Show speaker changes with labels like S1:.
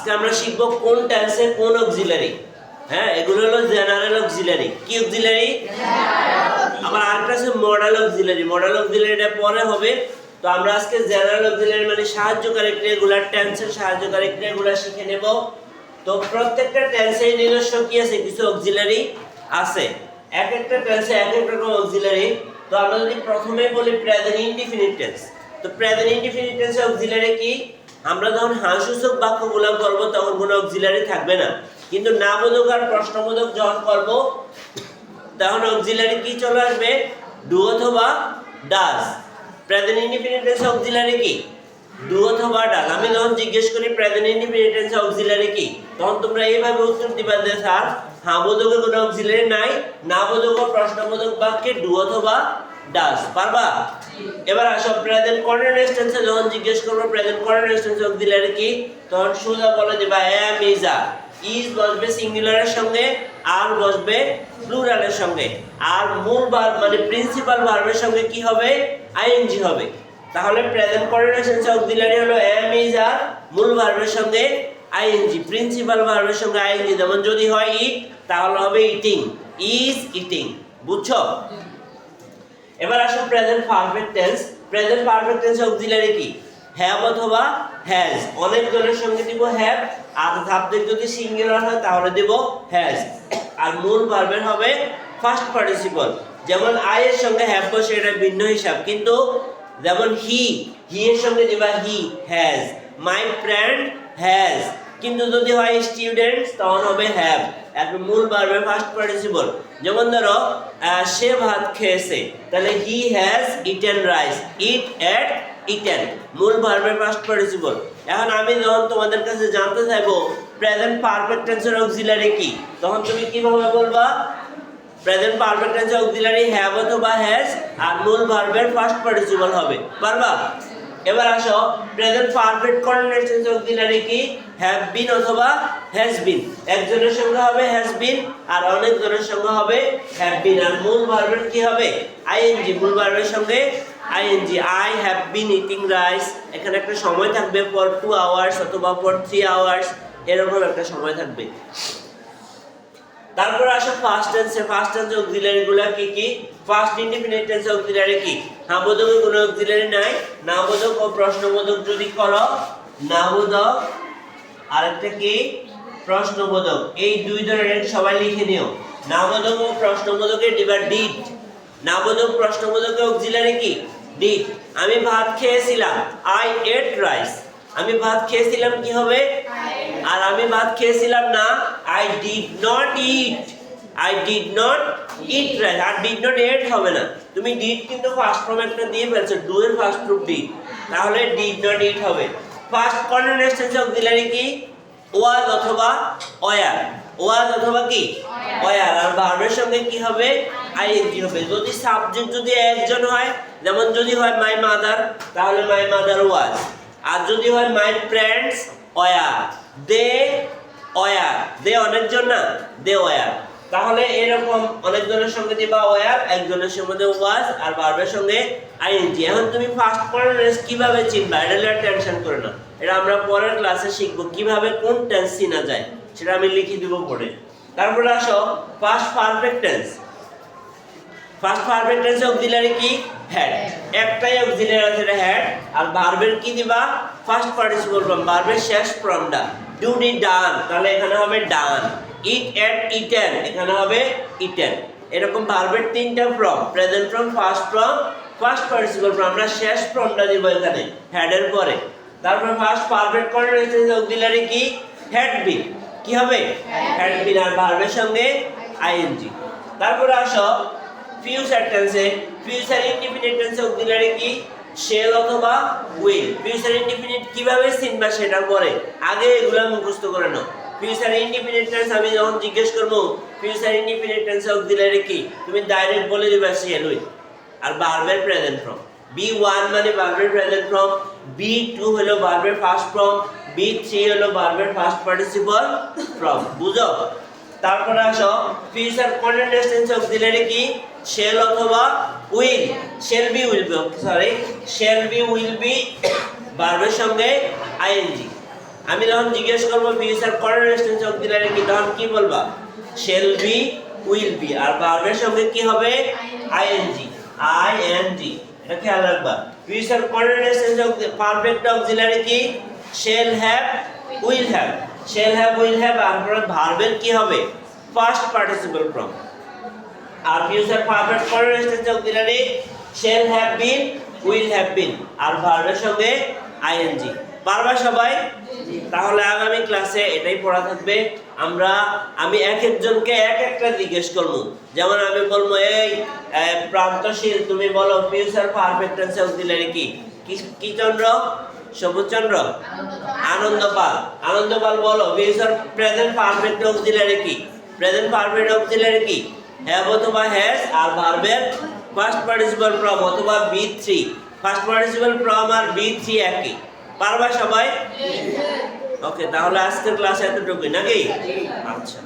S1: আজকে আমরা শিখব কোন টেন্সে কোন অক্সিলারি। হ্যাঁ, এগুলো হলো জেনারেল অক্সিলারি। কি অক্সিলারি? আবার আরেকটা আছে মডেল অক্সিলারি। মডেল অক্সিলারিটা পরে হবে। তো আমরা আজকে জেনারেল অক্সিলারি মানে সাহায্যকারী ক্রিয়াগুলো, টেন্সের সাহায্যকারী ক্রিয়াগুলো শিখে নেব। তো প্রত্যেকটা টেন্সে নিজস্ব কি আছে, কিছু অক্সিলারি আছে। এক একটা টেন্সে এক এক রকম অক্সিলারি। তো আমরা যদি প্রথমেই বলি প্রেজেন্ট ইনডিফিনিট টেন্স, তো প্রেজেন্ট ইনডিফিনিট টেন্সে অক্সিলারি কি? আমরা যখন হ্যাঁ-সূচক বাক্যগুলো করব তখন কোনো অক্সিলারি থাকবে না, কিন্তু নামবোধক আর প্রশ্নবোধক যখন করব তখন অক্সিলারি কি চলে আসবে? ডু অথবা ডাজ। প্রেজেন্ট ইনডিফিনিট টেন্সে অক্সিলারি কি? ডু অথবা ডাজ। আমি যখন জিজ্ঞেস করি প্রেজেন্ট ইনডিফিনিট টেন্সে অক্সিলারি কি, তখন তোমরা এইভাবে উত্তর দিবা যে স্যার হ্যাঁ-বোধকে কোনো অক্সিলারি নাই, নামবোধক ও প্রশ্নবোধক বাক্যে ডু অথবা ডাজ। পারবা? এবার আসো প্রেজেন্ট কন্টিনিউয়াস টেন্সে যখন জিজ্ঞেস করব প্রেজেন্ট কন্টিনিউয়াস টেন্সে অক্সিলারি কি, তখন সোজা বলে দিবা এম, ইজ, আর। ইজ বসবে সিঙ্গুলারের সঙ্গে, আর বসবে প্লুরালের সঙ্গে, আর মূল ভার্ব মানে প্রিন্সিপাল ভার্বের সঙ্গে কি হবে? আইএনজি হবে। তাহলে প্রেজেন্ট কন্টিনিউয়াস টেন্সে অক্সিলারি হলো এম, ইজ, আর, মূল ভার্বের সঙ্গে আইএনজি, প্রিন্সিপাল ভার্বের সঙ্গে আইএনজি। যেমন যদি হয় ইট তাহলে হবে ইটিং, ইজ ইটিং। বুঝছো? এবার আসো present perfect tense. Present perfect tense auxiliary কি? হ্যাভ অথবা হ্যাজ। অনেক জনের সঙ্গে দিব হ্যাভ, আর সাবজেক্ট যদি সিঙ্গুলার হয় তাহলে দিব হ্যাজ। আর মূল ভার্বের হবে ফার্স্ট পার্টিসিপল। যেমন আই এর সঙ্গে হ্যাভ বসে, এটা ভিন্ন হিসাব। কিন্তু যেমন হি এর সঙ্গে দিবা he has, my friend has. কিন্তু যদি হয় স্টুডেন্টস তখন হবে হ্যাভ, একদম মূল ভার্বের ফার্স্ট পার্টিসিপল। যেমন ধরো সে ভাত খেয়েছে, তাহলে he has eaten rice, it at eaten, মূল ভার্বের ফার্স্ট পার্টিসিপল। এখন আমি যখন তোমাদের কাছে জানতে চাইবো প্রেজেন্ট পারফেক্ট টেন্সের অক্সিলারি কি, তখন তুমি কিভাবে বলবা? প্রেজেন্ট পারফেক্ট টেন্সের অক্সিলারি হ্যাভ অথবা হ্যাজ, আর মূল ভার্বের ফার্স্ট পার্টিসিপল হবে। পারবা? এবার আসো প্রেজেন্ট পারফেক্ট কন্টিনিউয়াস টেন্সের অক্সিলারি কি? হ্যাভ বিন অথবা হ্যাজ বিন। একজনের সঙ্গে হবে হ্যাজ বিন, আর অনেকজনের সঙ্গে হবে হ্যাভ বিন। আর মূল ভার্বের কি হবে? আইএনজি, মূল ভার্বের সঙ্গে ING. I have been eating rice, এখানে একটা সময় থাকবে ফর 2 আওয়ার্স অথবা ফর 3 আওয়ার্স, এরকম একটা সময় থাকবে। তারপর আসো ফার্স্ট টেন্সে। ফার্স্ট টেন্সে অক্সিলারি গুলা কি কি? ফার্স্ট ইনডিফিনিট টেন্সে অক্সিলারি কি? হ্যাঁ-বোধকে কোনো অক্সিলারি নাই। নামবোধক ও প্রশ্নবোধক যদি করো, নামবোধক আরেকটা কি? প্রশ্নবোধক। এই দুই ধরনের সবাই লিখে নিও। নামবোধক ও প্রশ্নবোধকে দিবা ডিড। নামবোধক প্রশ্নবোধকে অক্সিলারি কি? ডিড। আমি ভাত খেয়েছিলাম, আই এট রাইস। আমি ভাত খেয়েছিলাম কি হবে? আর আমি ভাত খেয়েছিলাম না, I did not eat. I did not eat rice. আর ডিড নট এট হবে না। তুমি ডিড কিন্তু ফার্স্ট ফর্ম একটা দিয়ে ফেলছো, ডু এর ফার্স্ট রূপ ডিড, তাহলে ডিড নট ইট হবে। ফার্স্ট কন্টিনিউয়াস টেন্সে অক্সিলারি কি? ওয়াজ অথবা ওয়ার। ওয়াজ অথবা কি? ওয়ার। আর ভার্বের সঙ্গে কি হবে? আইএনজি হবে। যদি সাবজেক্ট যদি একজন হয়, যেমন যদি হয় মাই মাদার, তাহলে মাই মাদার ওয়াজ। আর যদি হয় my friends were, they were. They অনেকজন না, দে ওয়ার। তাহলে এরকম অনেকজনের সঙ্গে দিবা ওয়ার, একজনের সঙ্গে ওয়াজ, আর ভার্বের সঙ্গে আইএনজি। এখন তুমি ফার্স্ট কন্টিনিউয়াস কিভাবে চিনবা? এটা নিয়ে টেনশন করে না, এটা আমরা পরের ক্লাসে শিখবো কিভাবে কোন টেন্স চিনা যায়, সেটা আমি লিখে দিব পড়ে। তারপরে আসো first perfect tense. First perfect টেন্সে অক্সিলারি কি? হ্যাড। একটাই অক্সিলারি আছে, এটা হ্যাড। আর ভার্বের কি দিবা? ফার্স্ট পার্টিসিপল ফর্ম, ভার্বের শেষ ফর্মটা। ডু ডি ডান, তাহলে এখানে হবে ডান। ইট এট ইটেন, এখানে হবে ইটেন। এরকম ভার্বের তিনটা form, present form, first form, first participle form. আমরা শেষ ফর্মটা দিব এখানে হ্যাডের পরে। তারপর ফার্স্ট পারফেক্ট কন্টিনিউয়াস টেন্সে অক্সিলারি কি? Had been. কি হবে? হ্যাড বিন, আর ভার্বের সঙ্গে আইএনজি। তারপর আসো ফিউচার টেন্সে। ফিউচার ইনডিফিনিট টেন্সে অক্সিলারি কি? শেল অথবা উইল। ফিউচার ইনডিফিনিট কিভাবে চিনবা সেটা পরে, আগে এগুলা মুখস্থ করে নাও। ফিউচার ইনডিফিনিট টেন্স আমি যখন জিজ্ঞেস করবো ফিউচার ইনডিফিনিট টেন্সে অক্সিলারি কি, তুমি ডাইরেক্ট বলে দিবা শেল উইল। আর ভার্বের প্রেজেন্ট ফর্ম, B1 মানে ভার্বের প্রেজেন্ট ফর্ম, B2 হলো ভার্বের ফার্স্ট ফর্ম, B3 হলো ভার্বের ফার্স্ট পার্টিসিপল ফর্ম। বুঝো? তারপরে আসো ফিউচার কন্টিনিউয়াস টেন্সে অক্সিলারি কি? শেল অথবা will. Shall be will be, sorry, shall be will be ভার্বের সঙ্গে আইএনজি। আমি যখন জিজ্ঞেস করবো ফিউচার কন্টিনিউয়াস টেন্স অক্সিলারি কি, তখন কি বলবা? shall be, will be। আর ভার্বের সঙ্গে কি হবে? ing। এটা খেয়াল রাখবা। Future continuous tense perfect auxiliary কি? shall have, will have। shall have, will have আর ভার্বের কি হবে? First participle form. আর future perfect continuous tense auxiliary shall have been, will have been আর ভার্বের সঙ্গে ing। পারবা সবাই? তাহলে আগামী ক্লাসে এটাই পড়া থাকবে। আমি এক একজনকে এক একটা জিজ্ঞেস করব। যেমন আমি বলবো, এই প্রান্তশীল তুমি বলো ফিউচার পারফেক্ট টেন্স অক্সিলারি কি? কি চন্দ্র? সবুজ চন্দ্র? আনন্দপাল বলো ফিউচার প্রেজেন্ট পারফেক্ট অক্সিলারি কি? প্রেজেন্ট পারফেক্ট অক্সিলারি কি? হ্যাভ অথবা হ্যাজ আর ভার্বের ফার্স্ট পার্টিসিপল ফর্ম অথবা B3। ফার্স্ট পার্টিসিপল ফর্ম আর B3 একই। পারবা সবাই? ওকে, তাহলে আজকের ক্লাসে এতটুকুই নাকি? আচ্ছা।